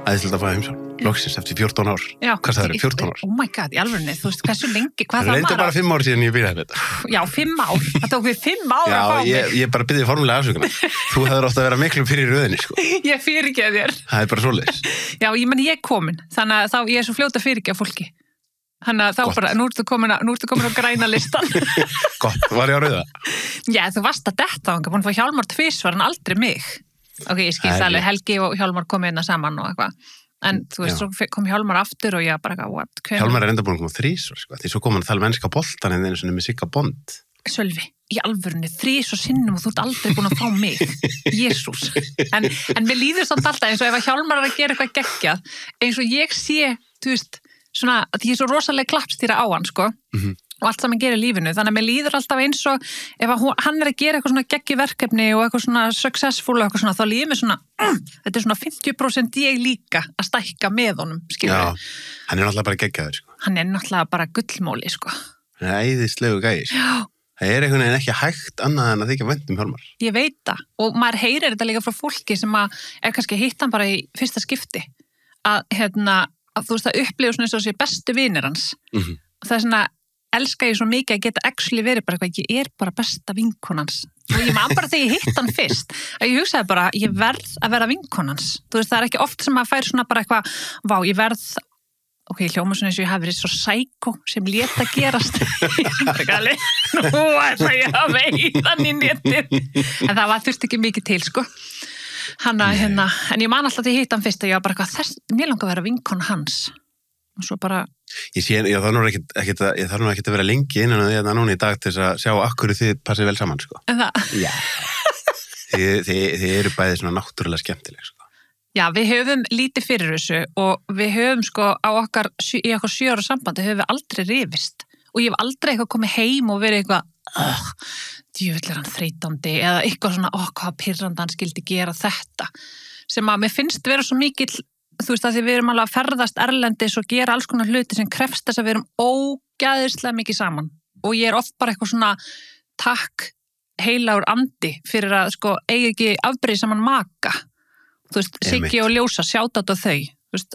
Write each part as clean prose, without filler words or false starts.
Æðislegt að fá heimsókn. Loksins eftir 14 ár. Já. Hvað sagðirðu, 14 ár? Oh my god, í alvörunni, þú veist, hversu lengi, hvað það Reyndar bara 5 ár síðan ég byrjaði þetta. Já, 5 ár, það tók við 5 ár að fá mig. Já, ég bara byrði formulega afsökunar. Þú hefur ótt að vera miklu fyrir röðinni, sko. Ég fyrirgefi þér. Það bara svoleiðis. Já, ég er komin, þannig að þá ég er svo fljót að fyrirgefa fólki. Þannig að þá Gott. bara, nú ertu komin á græna listan. Gott, var ég á rauða? Já, þú varst að detta þangað, búin að fá Hjálmar tvisvar en aldrei mig. Ok, ég skil það alveg, Helgi og Hjálmar komu inn saman og eitthvað. En þú veist, svo kom Hjálmar aftur og ég bara eitthvað, what? Hjálmar enda búin að koma 3, sko. Því svo kom hann að tala með enska boltan en einu sinni með Sigga Bond. Sölvi, í alvörunni, 3 sinnum og þú ert aldrei búin að fá mig. Jésús. En mér líður samt alltaf eins og ef að Hjálmar er að gera eitthvað geggjað, eins og ég sé, þú veist, svona, að ég er svo rosalega klappstýra á hann, sko. Og allt sem hann gerir í lífinu, þannig að mér líður alltaf eins og ef hann er að gera eitthvað svona geggjuverkefni og eitthvað svona successful og eitthvað svona, þá líður mér svona, þetta er svona 50% ég líka að stækka með honum, skilur við. Já, hann er náttúrulega bara geggjaður, sko. Hann er náttúrulega bara gullmóli, sko. Hann er æðislegu gæi, sko. Já. Það er einhvern veginn ekki hægt annað en að þykja vænt Hjálmar. Ég veit það, og maður heyrir þetta líka frá fólki sem að er kannski hitt hann bara í fyrsta skipti, að þú veist að upplifa svona eins og sé bestu vinir hans. Það er svona elska ég svo mikið að geta actually verið bara eitthvað, ég er bara besta vinkonans. Og ég man bara þegar ég hitt hann fyrst, að ég hugsaði bara, ég verð að vera vinkonans. Þú veist, það er ekki oft sem maður fær svona bara eitthvað, vá, ég verð, ok, hljóma svona eins og ég hafi verið svo psycho sem lét að gerast. Nú er það ég að veiðan í netið. En það þurfti ekki mikið til, sko. En ég man alltaf þegar ég hitt hann fyrst, að ég var bara eitthvað, mér langar að vera vinkon hans. Og svo bara ég þarf nú ekkert að vera lengi innan því að það núna í dag til þess að sjá akkur þið passið vel saman, sko. En það? Já. Þið eru bæði svona náttúrulega skemmtileg, sko. Já, við höfum lítið fyrir þessu og við höfum sko í okkar 7 ára sambandi höfum við aldrei rifist og ég hef aldrei eitthvað komið heim og verið eitthvað, djöfull er hann þreytandi eða eitthvað svona, hvað pirrandi hann skildi gera þetta, sem að mér finnst vera svo mikill. Þú veist að því við erum alveg að ferðast erlendis og gera alls konar hluti sem krefst þess að við erum ógæðislega mikið saman og ég er oft bara eitthvað svona takk heilagur andi fyrir að sko eigi ekki afbrýði saman maka, þú veist, Siggi og Ljósa sjátt á þau, þú veist,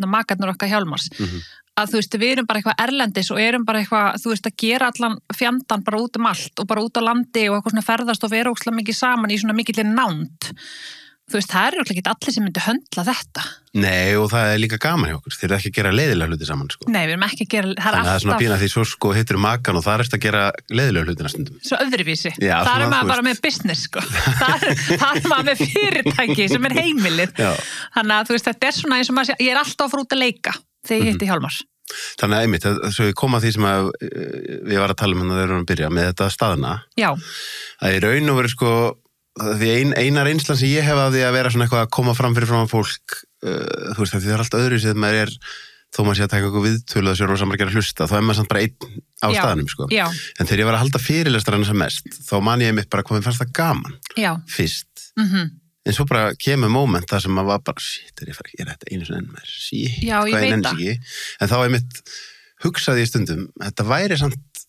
makarnir okkar Hjálmars, að þú veist, við erum bara eitthvað erlendis og erum bara eitthvað, þú veist, að gera allan fjandan bara út allt og bara út á landi og eitthvað svona ferðast og vera ógeðslega mikið saman í svona mikilli nánd. Þú veist, það eru ekki allir sem myndi höndla þetta. Nei, og það er líka gaman hjá okkur. Þeir eru ekki að gera leiðilega hluti saman, sko. Nei, við erum ekki að gera, það er svona pína því svo sko hittir makan og það er að gera leiðilega hlutina stundum. Svo öðruvísi. Já, það er maður bara með business, sko. það er maður með fyrirtæki sem er heimilið. Já. Þannig að þú veist, þetta er svona eins og maður sé, ég er alltaf að fara út að leika þegar ég hitti Hjálmar. Þannig að einmitt, svo ég kom að því sem að við var að tala um þegar við erum að byrja með þetta staðna. Já. Að í raun og veru sko því eina reynslan sem ég hef af því að vera svona eitthvað að koma fram fyrir fram að fólk þú veist, því það er allt öðru sem maður er þó maður sé að taka eitthvað viðtölu að sér og saman að gera hlusta, þá er maður samt bara einn á staðnum, sko. Já. En þegar ég var að halda fyrirlestarana sem mest, þá man ég mitt bara hvað mér fannst það gaman fyrst. En svo bara kemur moment þar sem maður var bara, shit, ég þetta einu sinni enn maður, shit, hvað ég nenni ekki. En þá mitt hugsaði ég stundum, þetta væri samt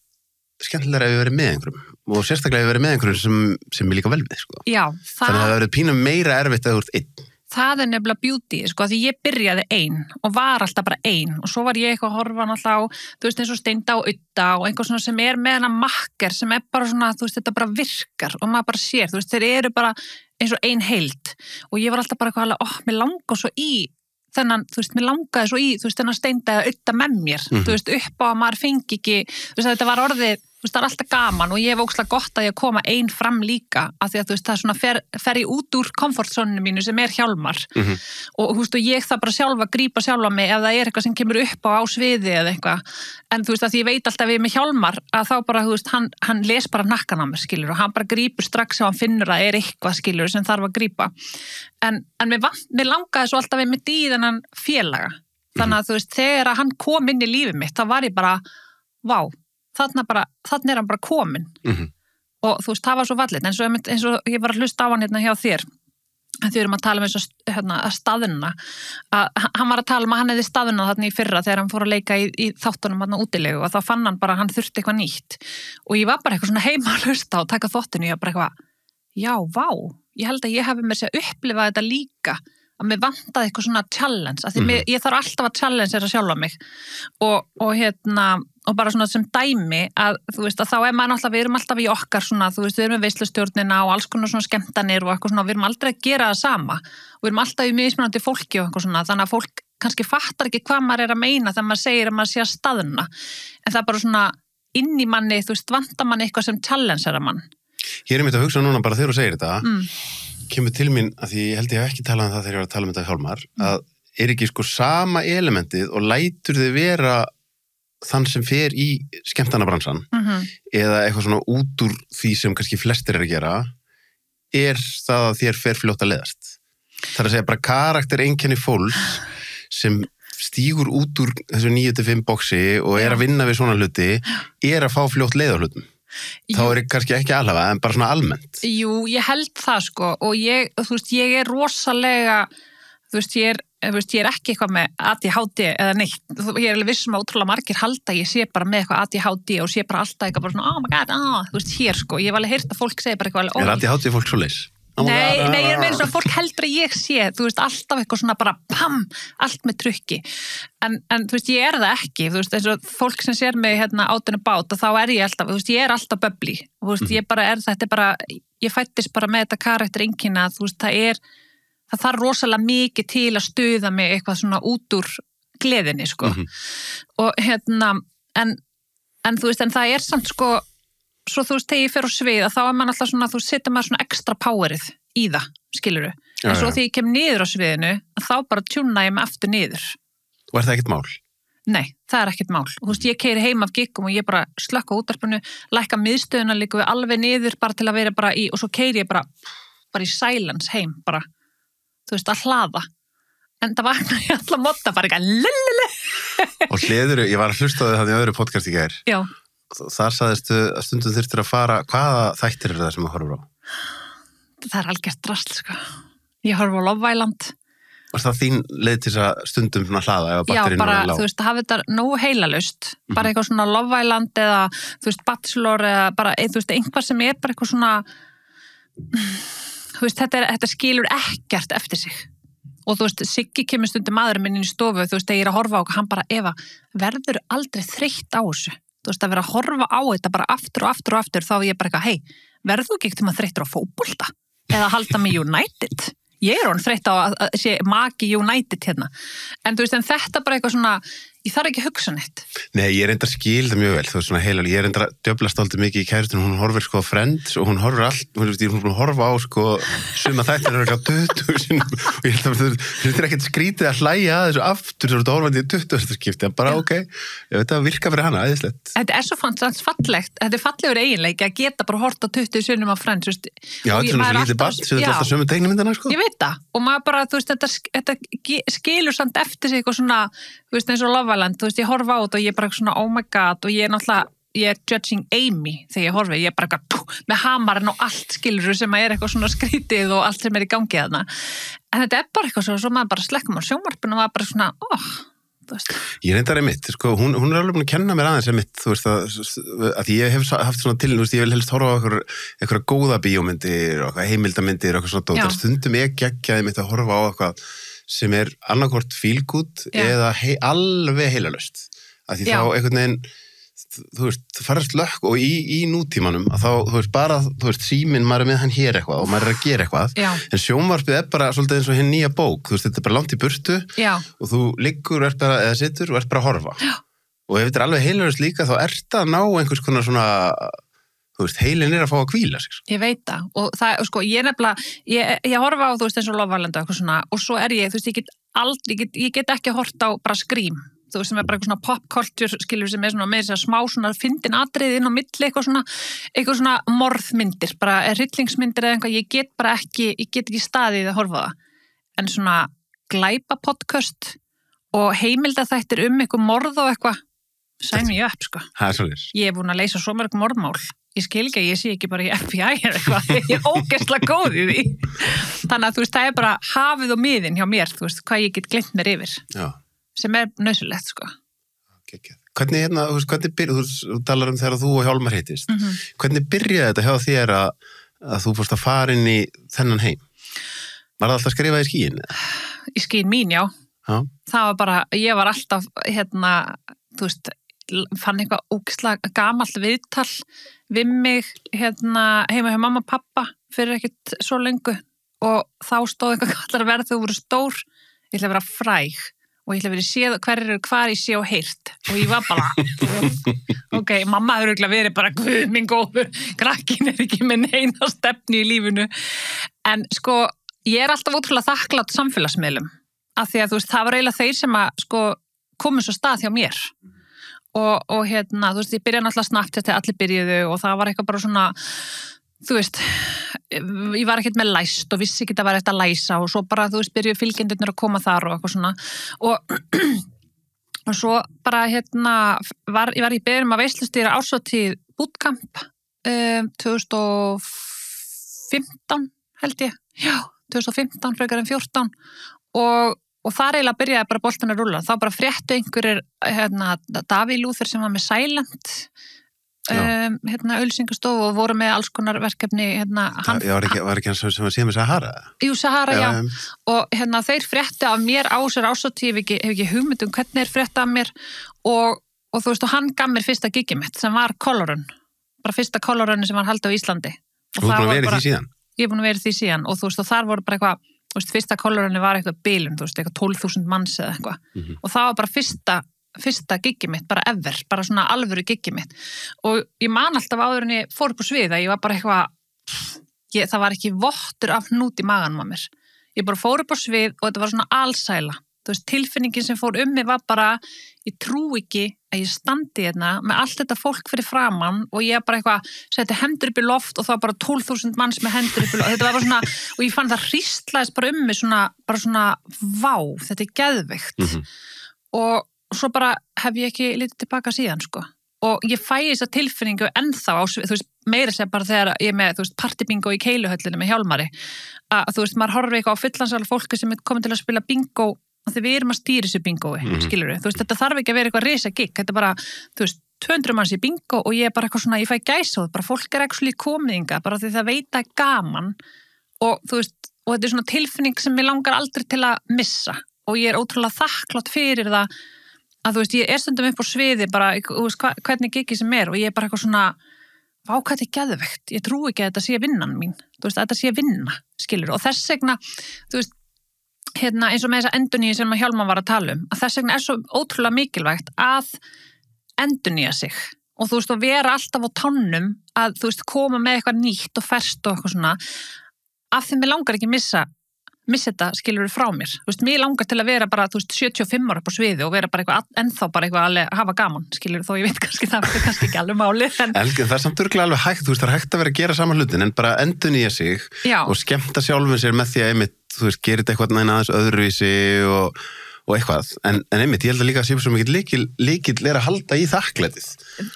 skemmtilega ef við verið með einhverjum og sérstaklega ef við verið með einhverjum sem er líka vel við, sko. Já, þannig að það verið pínum meira erfitt að þú ert einn. Það er nefnilega beauty, sko, því ég byrjaði ein og var alltaf bara ein og svo var ég eitthvað að horfa náttúrulega á, þú veist, eins og Steinda og Udda og einhver svona sem er með hana makker sem er bara svona, þú veist, þetta bara virkar og maður bara sér, þú veist, þeir eru bara eins og ein heild og ég var alltaf bara eitthvað mér langar svo í þennan, þú veist, mér langaði svo í, þú veist, þennan Steinda eða Udda með mér, þú veist, upp á að maður fengi ekki, þú veist, þetta var orðið, þú veist, það er alltaf gaman og ég hef ógeðslega gott að ég koma ein fram líka, af því að þú veist, það er svona fer ég út úr komfortzóninu mínu sem er Hjálmar og þú veist, og ég það bara sjálfa að grípa sjálfa mig ef það er eitthvað sem kemur upp á sviði eða eitthvað, en þú veist, að því ég veit alltaf við með Hjálmar að þá bara, þú veist, hann les bara nakkan á mér, skilur, og hann bara grípur strax ef hann finnur að er eitthvað, skilur, sem þarf að grípa en mér langaði svo alltaf einmitt í þennan félaga, þannig að þú veist, þegar hann kom inn í lífið mitt, þá var ég bara, vá, þannig er hann bara komin og þú veist, það var svo fallegt eins og ég var að hlusta á hann hérna hjá þér en þau erum að tala um eins og að staðina að hann var að tala um að hann hefði staðina þarna í fyrra þegar hann fór að leika í þáttunum þarna útilegu og þá fann hann bara að hann þurfti eitthvað nýtt og ég var bara eitthvað svona heima að hlusta og taka þáttinu og ég var bara eitthvað, já, vá ég held að ég hafi mér sér upplifað þetta líka að mér vantaði eitthvað svona challenge, af því ég þarf alltaf að challengera sjálfa mig og bara svona sem dæmi að þú veist að þá maður alltaf, við erum alltaf í okkar svona, þú veist, við erum með veislustjórnina og alls konar svona skemmtanir og eitthvað svona, við erum aldrei að gera það sama og við erum alltaf í mismunandi fólki og eitthvað svona, þannig að fólk kannski fattar ekki hvað maður að meina þegar maður segir að maður sé að staðna, en það er bara svona inn í manni, þú veist, vantar manni eitthvað sem challengerar mann. Ég mitt að hugsa núna bara þegar þú segir þetta, kemur til mín að því ég held ég hef ekki talað um það þegar ég var að tala um þetta Hjálmar, að er ekki sko sama elementið og lætur þið vera þann sem fer í skemmtanabransan eða eitthvað svona út úr því sem kannski flestir að gera, er það að þér fer fljótt að leiðast. Það að segja bara karaktereinkenni fólks sem stígur út úr þessu 9-5 boxi og er að vinna við svona hluti, er að fá fljótt leið á hlutum. Þá er kannski ekki allavega, en bara svona almennt. Jú, ég held það sko og ég, þú veist, ég er rosalega, þú veist, ég er ekki eitthvað með ADHD eða neitt. Ég er alveg vissum að ótrúlega margir halda, ég sé bara með eitthvað ADHD og sé bara alltaf eitthvað bara svona, oh my god, þú veist, hér sko. Ég hef alveg heyrt að fólk segir bara eitthvað alveg, er ADHD fólk svo leys? Nei, ég er meira svona, fólk heldur að ég sé, þú veist, alltaf eitthvað svona bara, allt með trukki. En þú veist, ég er það ekki, þú veist, eins og fólk sem sér mig hérna átinu bát og þá er ég alltaf, þú veist, ég er alltaf bubbly. Þú veist, ég bara þetta er bara, ég fættist bara með þetta karaktereinkenni, þú veist, það þarf rosalega mikið til að stuða mig eitthvað svona út úr gleðinni, sko. Og en þú veist, en það er samt, sko, svo þú veist, þegar ég fer á svið, þá er maður alltaf svona, þú setur maður svona ekstra powerið í það, skilurðu. En svo þegar ég kem niður á sviðinu, þá bara tjúna ég mig aftur niður. Og er það ekkert mál? Nei, það er ekkert mál. Þú veist, ég keyri heim af giggum og ég bara slökka útvarpinu, lækka miðstöðuna líka við alveg niður bara til að vera bara í, og svo keyri ég bara í silence heim, bara, þú veist, að hlaða. En það vakna ég alltaf motta, bara eitthvað, lelele. Og hliður, ég var að hlusta á þig þannig öðru podcast í gær. Já. Þar sagðistu að stundum þurftir að fara, hvaða þættir það sem þú horfur á? Það er algjört drasl, sko. Ég horf á Love Island. Var það þín leið til þess að stundum svona hlaða ef batterinu var lág? Já, bara, þú veist, hafa þetta nógu heilalust, bara eitthvað svona Love Island eða, þú veist, Bachelor eða bara, þú veist, einhvað sem er bara eitthvað svona, þú veist, þetta skilur ekkert eftir sig. Og þú veist, Siggi kemur stundum maðurinn minn inn í stofu, þú veist, þegar ég er að horfa á og hann bara, Eva, verður aldrei þreytt á þessu? Þú veist, að vera að horfa á þetta bara aftur og aftur og aftur, þá er ég bara eitthvað, hey, verður þú ekki ekkert þreyttur á fótbolta? Eða halda með United? Ég er orðin þreytt á að sé maki United hérna. En þú veist, en þetta bara eitthvað svona, ég þarf ekki að hugsa neitt. Nei, ég er enda að skilja það mjög vel, þú veist svona heilalega, ég er enda að djöflast aldrei mikið í kæristun, hún horfir sko á Friends og hún horfir allt, hún er búin að horfa á sko suma þættir er eitthvað 20 sinum og ég held að þetta er ekkert skrítið að hlæja að þessu aftur svo horfandi í 20. skipti, en bara ok, ég veit að virka fyrir hana, æðislegt. Þetta er svo fallegt, þetta er fallegur eiginleiki að geta bara hort á 20 sinum á Friends, veist. Já, þetta er svona svo lítið barn, sem þetta alltaf sömu teiknimyndina, sko. Ég veit það, og maður bara, þú veist, þetta skilur samt eftir sig eitthvað svona, þú veist, eins og Love Island, þú veist, ég horfa á þetta og ég er bara svona, oh my god, og ég er náttúrulega, ég er judging Amy þegar ég horfi, ég er bara eitthvað, með hamarinn og allt skilur sem er eitthvað svona skrítið og allt sem er í gangi þarna. En þetta er bara eitthvað svo maður bara slekkum á sjónvarpinu og maður bara svona, þú veist. Ég reyndar einmitt, sko, hún er alveg búin að kenna mér aðeins einmitt, þú veist, að ég hef haft svona til, þú veist, ég vil helst horfa á eitthvað góða bíómyndir og heimildamindir og eitthvað svona dót, en stundum ég geggjaði mitt að horfa á eitthvað sem er annarkvort fílgút eða alveg heilalöst. Að því þá einhvern veginn, þú veist, það farast lökk og í nútímanum að þá, þú veist, bara, þú veist, síminn, maður er með hann hér eitthvað og maður er að gera eitthvað. Já. En sjónvarpið er bara svolítið eins og hinn nýja bók, þú veist, þetta er bara langt í burtu. Já. Og þú liggur og ert bara, eða situr og ert bara að horfa. Já. Og ef þetta er alveg heilalöst líka, þá ert að ná einhvers konar svona, þú veist, heilin er að fá að hvíla sig. Ég veit það, og það, sko, ég nefnilega, ég horfa á, þú veist, eins og Love Island og eitthvað svona, og svo er ég, þú veist, ég get ekki hort á bara Scream, þú veist, sem er bara eitthvað svona pop culture, skilur, sem er svona með þess að smá svona fyndin atriði inn á milli, eitthvað svona morðmyndir, bara hryllingsmyndir eða eitthvað, ég get ekki staðið að horfa á það, en svona glæpapodcast og heimildaþættir eitthvað morð og eitthvað, sæn mér upp, sko. Það er svolítið. Ég er búin að leysa svo mörg morðmál. Ég skil ekki að ég sé ekki bara í FBI eða eitthvað. Ég er ógeðslega góð í því. Þannig að þú veist, það er bara hafið og miðin hjá mér, þú veist, hvað ég get gleymt mér yfir. Já. Sem er nauðsynlegt, sko. Hvernig, hérna, þú veist, hvernig byrjaði, þú talar þegar þú og Hjálmar hittist. Hvernig byrjaði þetta hjá þér að þú fórst að fara inn í þennan heim? Var það alltaf skrifað í skíin? Í skíin mín, já. Það var bara, ég var alltaf, þú veist, fann eitthvað ógeðslega gamalt viðtal við mig, heima hjá mamma og pappa fyrir ekkert svo lengu og þá stóð eitthvað kallar að verða þau voru stór, ég ætla að vera fræg og ég ætla að vera séð hvar ég sé og heyrt og ég var bara, ok, mamma hefur örugglega verið bara, guð minn góður, krakkin ekki með neina stefnu í lífinu, en sko, ég alltaf ótrúlega þakklátt samfélagsmiðlum, af því að þú veist, það var eiginlega þeir sem að sko komið svo stað hjá mér og þú veist, ég byrjaði náttúrulega snabbt þegar allir byrjuðu og það var eitthvað bara svona, þú veist, ég var ekkert með læst og vissi ekki að það var eitthvað að læsa og svo bara, þú veist, byrjuðu fylgjendurnir að koma þar og eitthvað svona og svo bara, ég var í byrjum að veislustýra árshátíð bootcamp 2015 held ég, já, 2015 frekar en 14 og þar eiginlega byrjaði bara boltan að rúlla, þá bara fréttu einhverjir, Davíð Lúþer sem var með Silent, auglýsingastofu og voru með alls konar verkefni, var ekki hann sem var síðan með Sahara? Jú, Sahara, já, og þeir fréttu af mér á sér ásatíð, hef ekki hugmynd hvernig þeir fréttu af mér og þú veist, og hann gaf mér fyrsta gigið mitt sem var Colorun, bara fyrsta Colorunni sem var haldið á Íslandi. Og þú búin að vera í því síðan? Ég er búin að vera í því síðan og þú veist, og þar voru bara eitthvað, þú veist, fyrsta Colorunni var eitthvað bilum, þú veist, eitthvað 12.000 manns eða eitthvað og það var bara fyrsta gigið mitt, bara ever, bara svona alvöru gigið mitt og ég man alltaf áður en ég fór upp á svið að ég var bara eitthvað, það var ekki vottur af hnút í maganum á mér, ég bara fór upp á svið og þetta var svona alsæla, þú veist, tilfinningin sem fór mig var bara, ég trú ekki að ég standi hérna með allt þetta fólk fyrir framann og ég bara eitthvað setti hendur upp í loft og þá bara 12.000 manns með hendur upp í loft, þetta var bara svona og ég fann það hríslaðist bara mig bara svona, vá, þetta er geðveikt og svo bara hef ég ekki litið tilbaka síðan, sko og ég fæ þessa tilfinningu ennþá á, þú veist, meira sér bara þegar ég er með, þú veist, partybingo í Keiluhöllinu með Hjálmari, að þú veist, maður horfir eitthvað á fullansala fólki sem er komið til að spila bingo því við erum að stýra þessu bingói, skilur við, þú veist, þetta þarf ekki að vera eitthvað risa gig, þetta er bara, þú veist, 200 manns í bingo og ég er bara eitthvað svona, ég fæ gæsóð, bara fólk er ekki komiðinga, bara því það veit að gaman og þú veist, og þetta er svona tilfinning sem ég langar aldrei til að missa og ég er ótrúlega þakklátt fyrir það að þú veist, ég er stundum upp á sviði bara, þú veist, hvernig gigið sem er og ég er bara eitthvað svona, vá, hvað þetta er geðveikt, ég trúi ekki að þetta sé vinnan mín, þú veist, að þetta sé vinna, skilur og þess vegna, þú veist, eins og með þessa endurnýju sem að Hjálmar var að tala að þess vegna er svo ótrúlega mikilvægt að endurnýja sig og þú veist, og vera alltaf á tánum að, þú veist, koma með eitthvað nýtt og ferskt og eitthvað svona af því mér langar ekki missa þetta, skilur við frá mér, þú veist, mér langar til að vera bara, þú veist, 75 ára upp á sviði og vera bara eitthvað, ennþá bara eitthvað að hafa gaman, skilur, þó ég veit kannski það er kannski ekki alveg máli, en það er samt örugglega alveg hægt, þú veist, það er hægt að vera að gera saman hlutin, en bara endurnýja sig og skemmta sjálfum sér með því að einmitt, þú veist, gerir þetta eitthvað aðeins öðruvísi og eitthvað, en einmitt, ég held að líka að sé svo mikið líkil er að halda í þakklætið.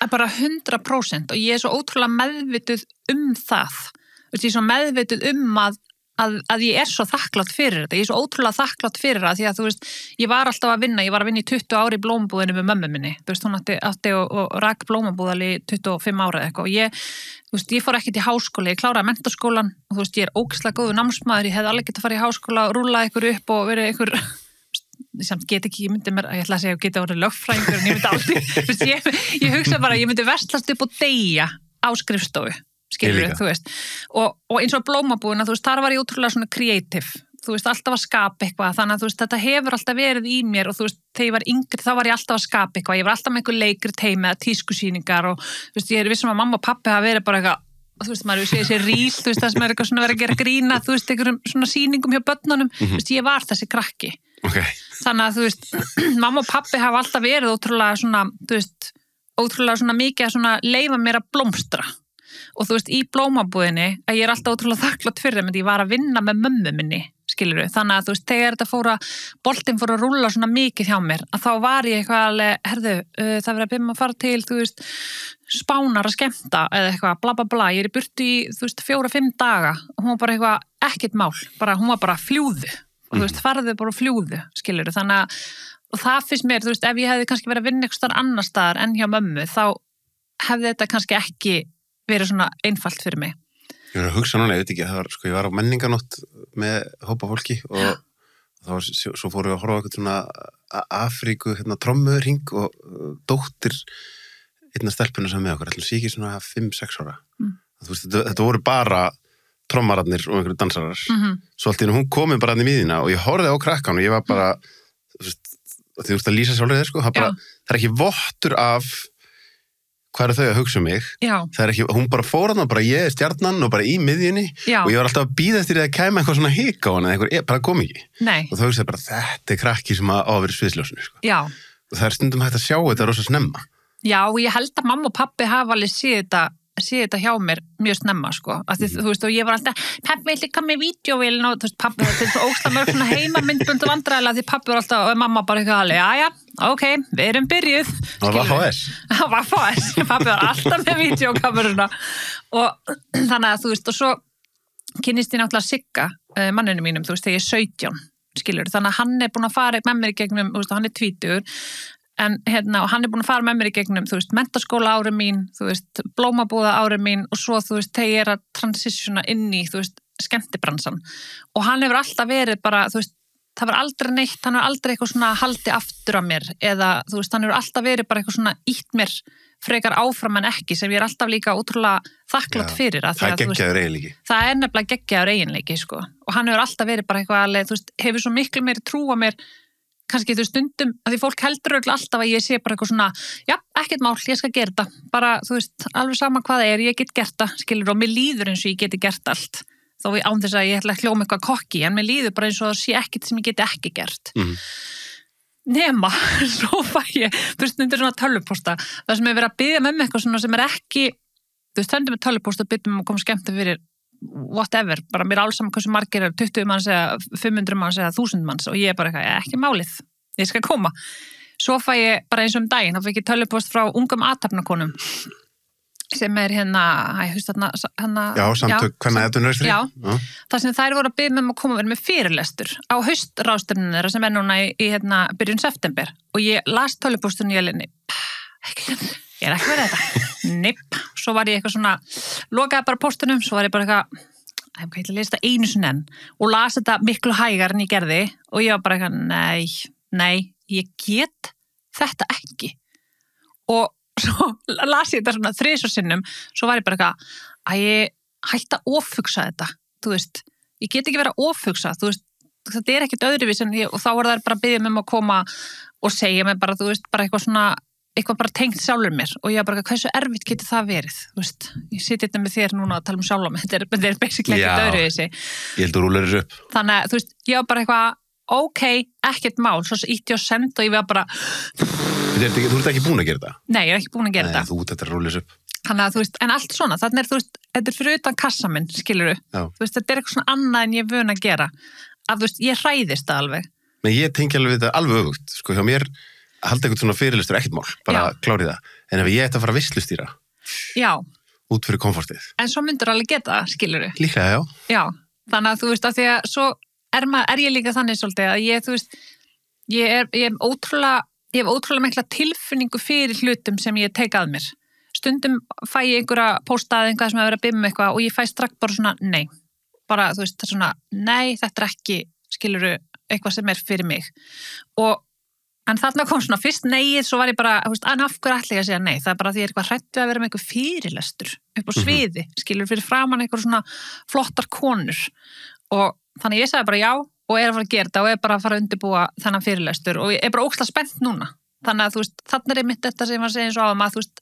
Bara 100% og ég er svo ótrúlega meðvituð það, þú veist, ég er svo meðvituð að ég er svo þakklátt fyrir þetta, ég er svo ótrúlega þakklátt fyrir það því að þú veist, ég var alltaf að vinna, ég var að vinna í 20 ári í blómabúðinu með mömmu minni, þú veist, hún átti og rak blómabúðal í 25 ára eitthvað og þú veist, ég fór ekkert í háskóla, ég kláraði menntaskólan og þú veist, ég er ógeðslega góður námsmaður, ég hefði alveg getað að fara í háskóla og rúla ykkur upp og verið ykkur, samt get ekki, ég ætla að segja að geta orðið lögfræðingur en ég myndi aldrei, þú veist, ég hugsa bara, ég myndi verslast upp og deyja á skrifstofu skilur, þú veist, og eins og blómabúðina, þú veist, þar var ég útrúlega svona creative, þú veist, alltaf að skapa eitthvað, þannig að þú veist, þetta hefur alltaf verið í mér og þú veist, þegar ég var yngri, þá var ég alltaf að skapa eitthvað, ég var alltaf með einhver leikrit heim eða tískusýningar og þú veist, ég er vissum að mamma og pappi hafa verið bara eitthvað, þú veist, maður sé ríl, þú veist, það sem er eitthvað svona verið að gera grína, þú veist, einhverjum svona sýningum hjá börnunum, þú veist, ég var þessi krakki. Þannig að, þú veist, mamma og pappi hafa alltaf verið ótrúlega svona, þú veist, ótrúlega svona mikið að svona leyfa mér að blómstra. Og þú veist, í blómabúðinni, að ég er alltaf ótrúlega þakklátt fyrir þeim, en ég var að vinna með mömmu minni, skilurðu, þannig að þú veist, þegar þetta boltinn fór að rúlla svona mikið hjá mér, að þá var ég eitthvað alveg, herðu, það verið að byrja að fara til, þú veist, Spánar að skemmta, eða eitthvað, bla bla bla, ég er í burtu í, þú veist, 4-5 daga, og hún var bara eitthvað, ekkert mál, bara, hún var bara fljúðu, og þú veist, farðu bara fljúðu, skilurðu, þannig að, og það finnst mér, þú veist, ef ég hefði kannski verið að vinna eitthvað annar staðar en hjá mömmu, þá hefði þetta kannski ekki verið svona einfalt fyrir mig. Ég var að hugsa núna, ég veit ekki, ég var á menninganótt með hópa fólki og svo fórum við að horfa á eitthvað svona Afríku, trommurhring og dóttir einna stelpuna sem með okkur, ætlum sé ekki svona 5-6 ára. Þú veist, þetta voru bara trommararnir og einhverju dansarar. Svo allt í hennu hún komið bara inn í miðina og ég horfði á krakkan og ég var bara, þú veist að lýsa sjálfur þér, sko, það ekki vottur af hvað þau að hugsa mig. Það ekki, hún bara fór hann og bara ég stjarnan og bara í miðjunni og ég var alltaf að bíða eftir því að kæma eitthvað svona hik á hann eða eitthvað, bara kom ekki. Og þá hugsaði bara, þetta krakki sem á að vera sviðsljósinu, sko. Og það stundum hægt að sjá þetta rosa snemma. Já, og ég held að mamma og pappi hafa alveg séð þetta hjá mér mjög snemma, sko. Því, þú veist, og ég var alltaf, pappi vil líka með vídeóvélina og þú veist, pappi, þetta er svo óksla mörg svona heimamyndbund og vandræðilega því pappi var alltaf, og mamma bara eitthvað alveg, já, ok, við erum byrjuð. Það var VHS. Það var VHS, pappi var alltaf með vídeókameruna og þannig að, þú veist, og svo kynnist ég náttúrulega Sigga, manninu mínum, þú veist, þegar ég er 17, skilur, þannig að hann er búin að fara með mér í gegnum, þú veist, hann er 20 en og hann er búin að fara með mér í gegnum, þú veist, menntaskóla ári mín, þú veist, blómabúða ári mín og svo, þú veist, þegar ég er að transitiona inn í, þú veist, skemmtibransan og hann hefur alltaf verið bara, þú veist, það var aldrei neitt, hann hefur aldrei eitthvað svona haldi aftur á mér eða, þú veist, hann hefur alltaf verið bara eitthvað svona ítt mér frekar áfram en ekki sem ég er alltaf líka ótrúlega þakklátt fyrir að það er geggjaður eiginleiki. Það er nefnilega geggjaður eiginleiki, sko, og hann hefur alltaf verið bara eitthvað alveg, þú veist, hefur svo miklu meiri trú á mér kannski þú stundum, að því fólk heldur alltaf að ég sé bara eitthvað svona, já, ekkert mál, ég skal gera þetta, bara, þú veist, alveg sama hvað það er, ég get gert það, skilur, og mér líður eins og ég geti gert allt, þó án þess að ég ætla að hljóma eitthvað kokki, en mér líður bara eins og það sé ekkert sem ég geti ekki gert. Nema, svo fæ ég, þú veist, undir svona tölvupósta, það sem er verið að biðja með mig eitthvað svona sem er ekki, þú veist, þöndu með tölvupósta og biðjum að koma skemmti fyrir whatever, bara mér alls saman hversu margir er 20 manns eða 500 manns eða 1000 manns og ég er bara ekki málið, ég skal koma. Svo fæ ég bara eins og daginn, þá fæ ég tölvupóst frá ungum athafnakonum sem er Já, samtök hvernig þetta nöstri. Já, það sem þær voru að biðja með að koma verið með fyrirlestur á haustráðstefninu þeirra sem er núna í byrjun september og ég las tölvupóstinu í elinni, ég er ekki verið þetta. Nipp, svo var ég eitthvað svona, lokaði bara póstunum, svo var ég bara eitthvað, ég ætla að lesa þetta einu sinni enn og las þetta miklu hægar en ég gerði og ég var bara eitthvað, nei, ég get þetta ekki. Og svo las ég þetta svona 3 sinnum, svo var ég bara eitthvað, að ég hætti að ofhugsa þetta, þú veist, ég get ekki verið að ofhugsa, þú veist, þetta er ekkert öðruvís en og þá var það bara að biðja mig að koma og segja mig bara, þú veist, bara eitthvað svona, eitthvað bara tengt sjálfur mér og ég var bara, hversu erfitt getur það verið, þú veist, ég siti þetta með þér núna að tala sjálf mig, þetta er basically ekkert öðruvísi. Ég held að rúlar þessu upp. Þannig að, þú veist, ég var bara eitthvað, ok, ekkert mál, svo ítti ég á send og ég var bara... Þú ert ekki búin að gera það? Nei, ég er ekki búin að gera það. Nei, þú þetta rúlar þessu upp. Þannig að, þú veist, en allt svona, þannig er, þú veist, þetta er fyrir utan kassa minn, skilurðu, þú veist, þetta er eitthvað svona annað en ég vön að gera, að, þú veist, ég hræðist það alveg. Men ég tengi alveg þetta alveg öfugt, sko, hjá mér halda eitthvað svona fyrirlistur ekkert mál, bara klárið það. En ef ég ætti að fara að visslustýra út fyrir komfortið. En svo myndur alveg geta það, skilurðu. Líklega, já. Já, þannig að þú veist, að því að svo er ég líka þannig svolítið að ég, þú veist, ég hef ótrúlega mikla tilfinningu fyrir hlutum sem ég tek að mér. Stundum fæ ég einhverja póstaði eitthvað sem hefur verið að bimma eitthvað og ég fæ strax bara svona, nei. Bara, þú veist, það er svona, nei, þetta er ekki, skilurðu, eitthvað sem er fyrir mig. En þarna kom svona fyrst neið, svo var ég bara, þú veist, en af hverju ætla ég að segja nei? Það er bara því ég er eitthvað hrætt við að vera með eitthvað fyrirlestur upp á sviði, skilur fyrir framan eitthvað svona flottar konur. Og þannig ég sagði bara já og er að fara að gera þetta og er bara að fara að undirbúa þennan fyrirlestur og ég er bara ógeðslega spennt núna. Þannig að þú veist, þannig er mitt þetta sem ég var að segja eins og áðan að þú veist,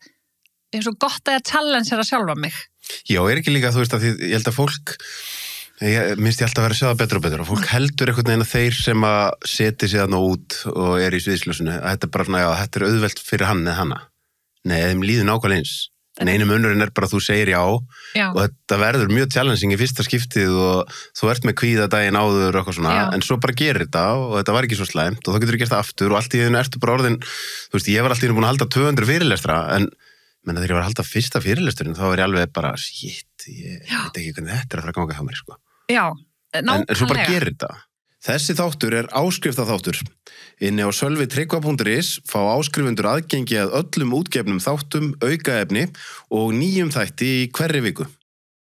ég er svo gott að ég challengera sjálfa mig. Já, er ekki líka, þú veist, að ég held að fólk minnst ég alltaf að vera að sjá það betur og betur og fólk heldur einhvern veginn að þeir sem að seti sig þarna út og er í sviðsljósinu að þetta er bara svona, já, þetta er auðvelt fyrir hann eða hana. Nei, þeim líður nákvæmlega eins. En einu munurinn er bara að þú segir já og þetta verður mjög challenging í fyrsta skiptið og þú ert með kvíða daginn áður og eitthvað svona, en svo bara gerir þetta og þetta var ekki svo slæmt og þá getur þú gert það aftur og allt í einu ertu bara orðin, þú veist, ég var alltaf búin að halda 200 fyrirlestra en þegar ég var að halda fyrsta fyrirlesturinn þá var ég alveg bara, shit, ég veit ekki hvernig þetta er að fara að ganga hjá mér, sko. Já, nákvæmlega. En svo bara gerir þetta. Þessi þáttur er áskriftaþáttur. Inni á sölvitryggva.is fá áskrifundur aðgengi að öllum útgefnum þáttum, aukaefni og nýjum þætti í hverri viku.